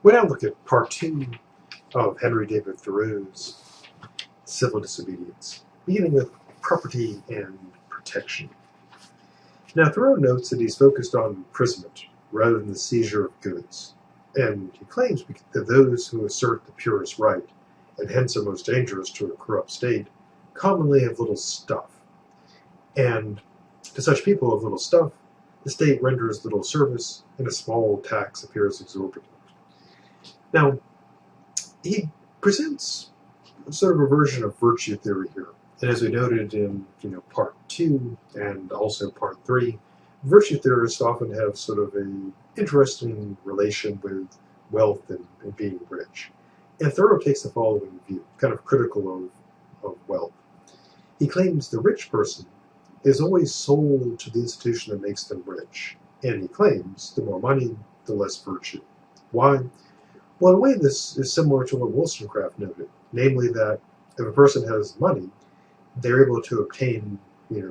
We now look at part 2 of Henry David Thoreau's Civil Disobedience, beginning with property and protection. Now, Thoreau notes that he's focused on imprisonment rather than the seizure of goods, and he claims that those who assert the purest right, and hence are most dangerous to a corrupt state, commonly have little stuff. And to such people of little stuff, the state renders little service, and a small tax appears exorbitant. Now, he presents sort of a version of virtue theory here. And as we noted in part 2 and also part 3, virtue theorists often have sort of an interesting relation with wealth and being rich. And Thoreau takes the following view, kind of critical of wealth. He claims the rich person is always sold to the institution that makes them rich. And he claims the more money, the less virtue. Why? Well, in a way, this is similar to what Wollstonecraft noted, namely that if a person has money, they're able to obtain,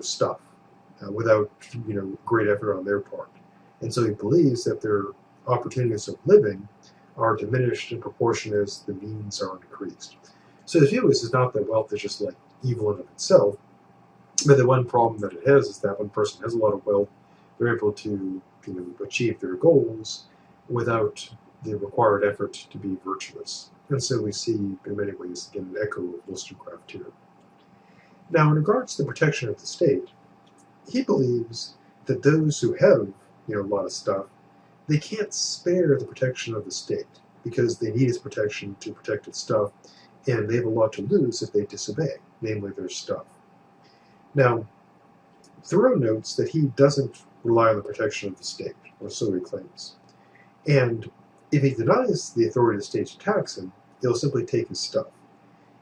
stuff without, great effort on their part. And so he believes that their opportunities of living are diminished in proportion as the means are increased. So his view is not that wealth is just like evil in of itself, but the one problem that it has is that when a person has a lot of wealth, they're able to, achieve their goals without the required effort to be virtuous. And so we see, in many ways, again, an echo of Wollstonecraft here. Now, in regards to the protection of the state, he believes that those who have, a lot of stuff, they can't spare the protection of the state because they need its protection to protect its stuff, and they have a lot to lose if they disobey, namely their stuff. Now, Thoreau notes that he doesn't rely on the protection of the state, or so he claims. And if he denies the authority of the state to tax him, he'll simply take his stuff.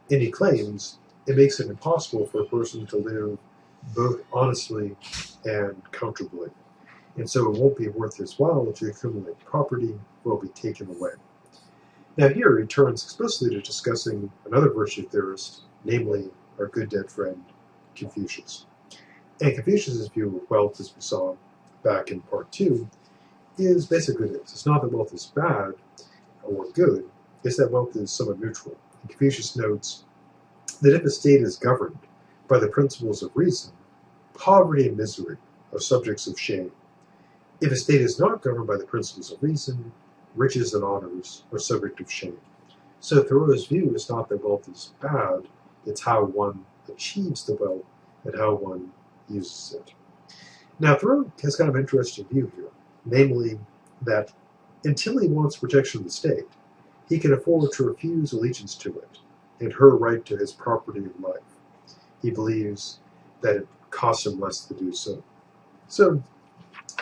And he claims it makes it impossible for a person to live both honestly and comfortably. And so it won't be worth his while to accumulate property or will be taken away. Now here he turns explicitly to discussing another virtue theorist, namely our good dead friend, Confucius. And Confucius' view of wealth, as we saw back in part 2, is basically this. It's not that wealth is bad or good, it's that wealth is somewhat neutral. And Confucius notes that if a state is governed by the principles of reason, poverty and misery are subjects of shame. If a state is not governed by the principles of reason, riches and honors are subject of shame. So Thoreau's view is not that wealth is bad, it's how one achieves the wealth and how one uses it. Now Thoreau has kind of an interesting view here, namely that until he wants protection of the state, he can afford to refuse allegiance to it and her right to his property and life. He believes that it costs him less to do so. So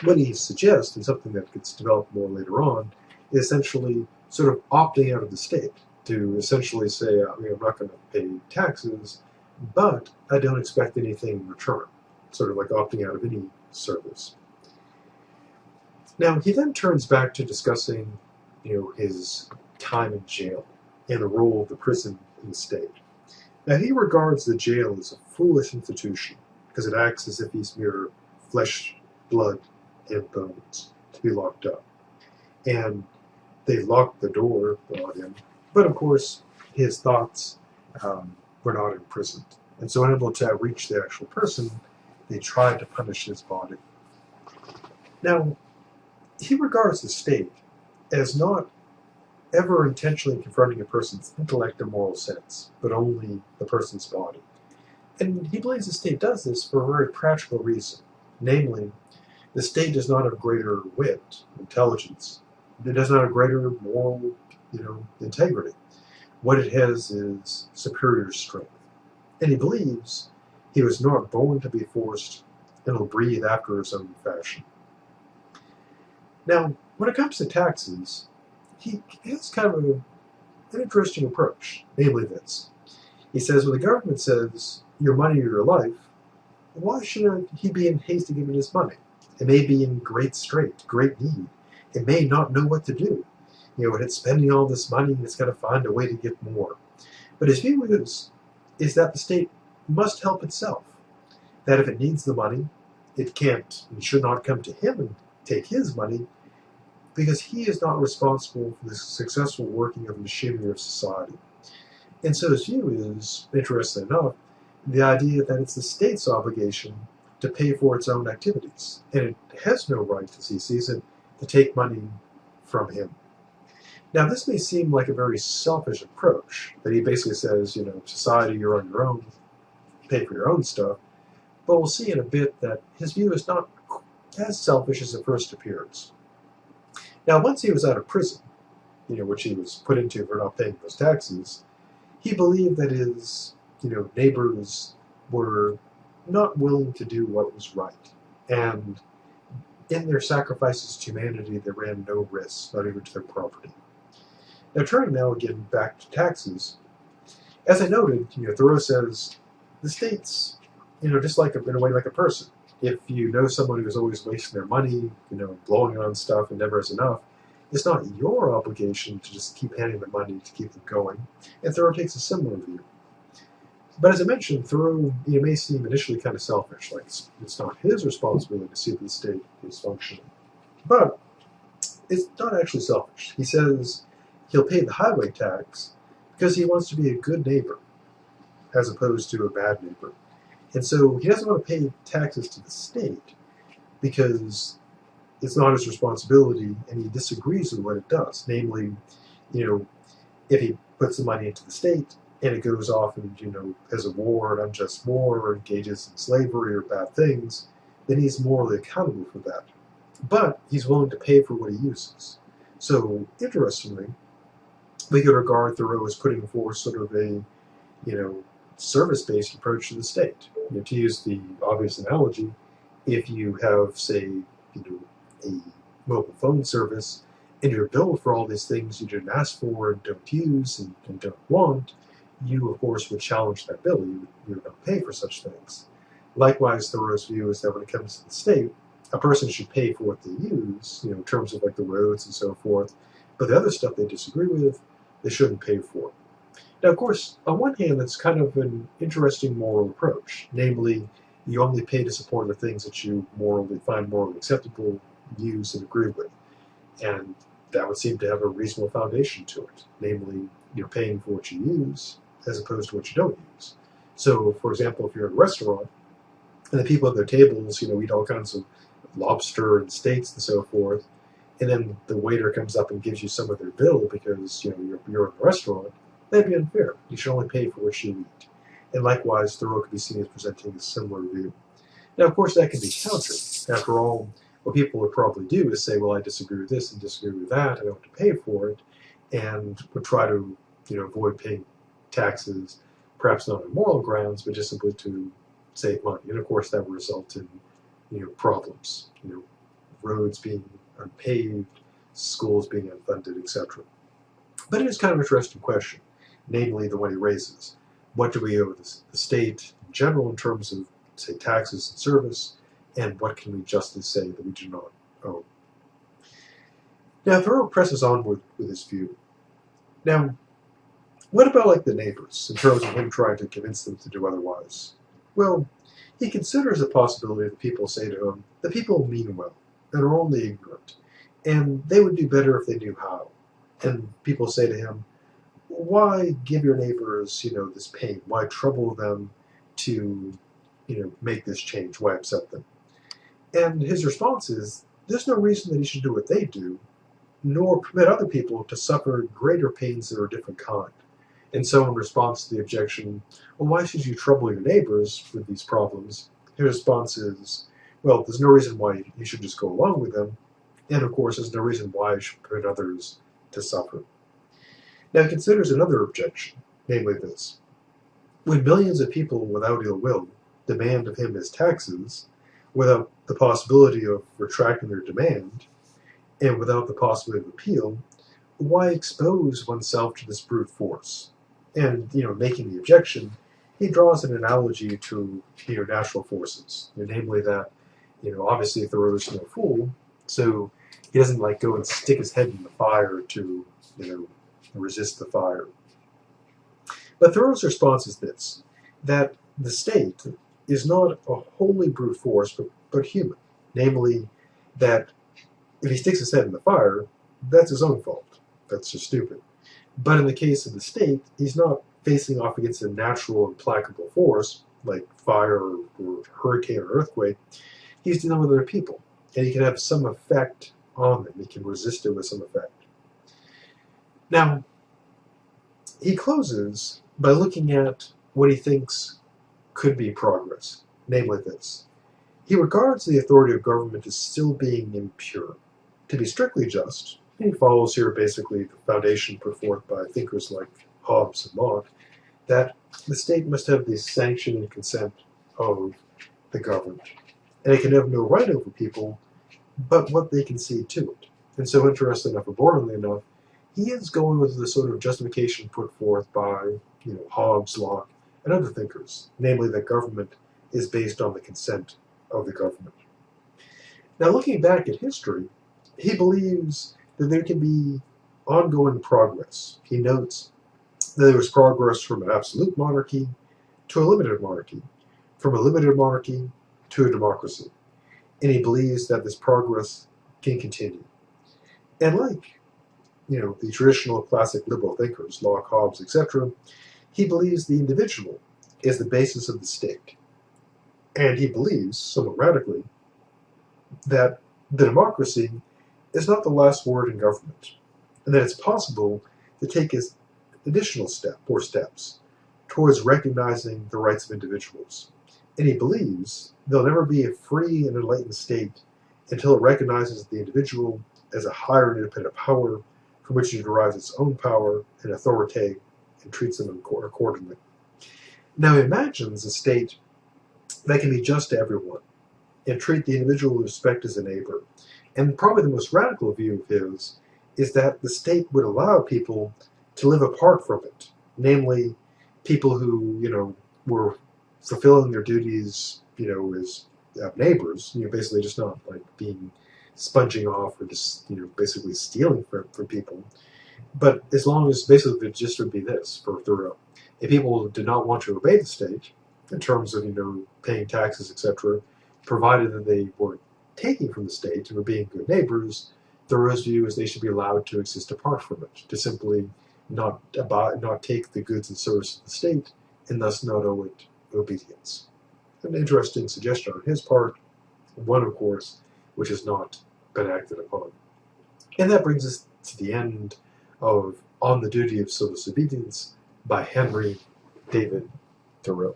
what he suggests, and something that gets developed more later on, is essentially sort of opting out of the state, to essentially say, I'm not going to pay taxes, but I don't expect anything in return, sort of like opting out of any service. Now, he then turns back to discussing, his time in jail and the role of the prison in the state. Now, he regards the jail as a foolish institution because it acts as if he's mere flesh, blood, and bones to be locked up. And they locked the door on him, but of course, his thoughts were not imprisoned. And so, unable to reach the actual person, they tried to punish his body. Now, he regards the state as not ever intentionally confronting a person's intellect or moral sense, but only the person's body. And he believes the state does this for a very practical reason. Namely, the state does not have greater wit, intelligence. It does not have greater moral, integrity. What it has is superior strength. And he believes he was not born to be forced and will breathe after his own fashion. Now, when it comes to taxes, he has kind of an interesting approach, namely this. He says, when the government says, your money or your life, why shouldn't he be in haste to give it his money? It may be in great strait, great need. It may not know what to do. It's spending all this money and it's got to find a way to get more. But his view is that the state must help itself. That if it needs the money, it can't and should not come to him and take his money. because he is not responsible for the successful working of the machinery of society. And so his view is, interestingly enough, the idea that it's the state's obligation to pay for its own activities, and it has no right, as he sees it, to take money from him. Now, this may seem like a very selfish approach, that he basically says, society, you're on your own, pay for your own stuff, but we'll see in a bit that his view is not as selfish as it first appears. Now, once he was out of prison, which he was put into for not paying those taxes, he believed that his, neighbors were not willing to do what was right, and in their sacrifices to humanity, they ran no risks, not even to their property. Now, turning now again back to taxes, as I noted, Thoreau says the state's, just like in a way like a person. If you know someone who's always wasting their money, blowing it on stuff and never has enough, it's not your obligation to just keep handing them money to keep them going. And Thoreau takes a similar view. But as I mentioned, Thoreau may seem initially kind of selfish, like it's not his responsibility to see that the state is functioning. But it's not actually selfish. He says he'll pay the highway tax because he wants to be a good neighbor as opposed to a bad neighbor. And so he doesn't want to pay taxes to the state because it's not his responsibility, and he disagrees with what it does. Namely, if he puts the money into the state and it goes off and, has a war, an unjust war, or engages in slavery or bad things, then he's morally accountable for that. But he's willing to pay for what he uses. So, interestingly, we could regard Thoreau as putting forth sort of a, service-based approach to the state. To use the obvious analogy, if you have, say, a mobile phone service, and you're billed for all these things you didn't ask for and don't use and don't want, you, of course, would challenge that bill. You would not pay for such things. Likewise, Thoreau's view is that when it comes to the state, a person should pay for what they use, in terms of like the roads and so forth, but the other stuff they disagree with, they shouldn't pay for. Now, of course, on one hand, that's kind of an interesting moral approach. Namely, you only pay to support the things that you find morally acceptable, use, and agree with. And that would seem to have a reasonable foundation to it. Namely, you're paying for what you use as opposed to what you don't use. So, for example, if you're at a restaurant and the people at their tables, eat all kinds of lobster and steaks and so forth, and then the waiter comes up and gives you some of their bill because you're in the restaurant, that'd be unfair. You should only pay for what you eat. And likewise, Thoreau could be seen as presenting a similar view. Now, of course, that can be countered. After all, what people would probably do is say, well, I disagree with this and disagree with that, I don't have to pay for it, and would try to avoid paying taxes, perhaps not on moral grounds, but just simply to save money. And of course, that would result in problems, roads being unpaved, schools being unfunded, etc. But it is kind of an interesting question, namely the one he raises. What do we owe the state in general in terms of, say, taxes and service, and what can we justly say that we do not owe? Now, Thoreau presses on with his view. Now, what about like the neighbors, in terms of him trying to convince them to do otherwise? Well, he considers the possibility that people say to him that people mean well and are only ignorant, and they would do better if they knew how. And people say to him, why give your neighbors, this pain? Why trouble them to, make this change? Why upset them? And his response is, there's no reason that he should do what they do, nor permit other people to suffer greater pains that are a different kind. And so in response to the objection, well, why should you trouble your neighbors with these problems? His response is, well, there's no reason why you should just go along with them. And of course, there's no reason why you should permit others to suffer. Now he considers another objection, namely this. When millions of people without ill will demand of him his taxes, without the possibility of retracting their demand, and without the possibility of appeal, why expose oneself to this brute force? And, making the objection, he draws an analogy to, natural forces. Namely that, obviously Thoreau's no fool, so he doesn't go and stick his head in the fire to, resist the fire. But Thoreau's response is this, that the state is not a wholly brute force, but human. Namely, that If he sticks his head in the fire, that's his own fault. That's just stupid. But in the case of the state, he's not facing off against a natural implacable force like fire or hurricane or earthquake. He's dealing with other people, and he can have some effect on them. He can resist it with some effect. Now, he closes by looking at what he thinks could be progress, namely this. He regards the authority of government as still being impure. To be strictly just, he follows here basically the foundation put forth by thinkers like Hobbes and Locke, that the state must have the sanction and consent of the governed, and it can have no right over people but what they concede to it. And so, interesting enough, abhorrently enough, he is going with the sort of justification put forth by Hobbes, Locke, and other thinkers, namely that government is based on the consent of the government. Now, looking back at history, he believes that there can be ongoing progress. He notes that there was progress from an absolute monarchy to a limited monarchy, from a limited monarchy to a democracy. And he believes that this progress can continue. And like, the traditional classic liberal thinkers, Locke, Hobbes, etc., he believes the individual is the basis of the state. And he believes, somewhat radically, that the democracy is not the last word in government, and that it's possible to take an additional step or steps towards recognizing the rights of individuals. And he believes there'll never be a free and enlightened state until it recognizes the individual as a higher and independent power from which it derives its own power and authority and treats them accordingly. Now he imagines a state that can be just to everyone and treat the individual with respect as a neighbor. And probably the most radical view of his is that the state would allow people to live apart from it, namely people who, were fulfilling their duties, as neighbors, basically just not like being sponging off or just, basically stealing from people. But as long as basically the gist would be this for Thoreau. If people did not want to obey the state in terms of, paying taxes, etc., provided that they were taking from the state and were being good neighbors, Thoreau's view is they should be allowed to exist apart from it, to simply not take the goods and services of the state, and thus not owe it obedience. An interesting suggestion on his part, one, of course, which has not been acted upon. And that brings us to the end of On the Duty of Civil Disobedience by Henry David Thoreau.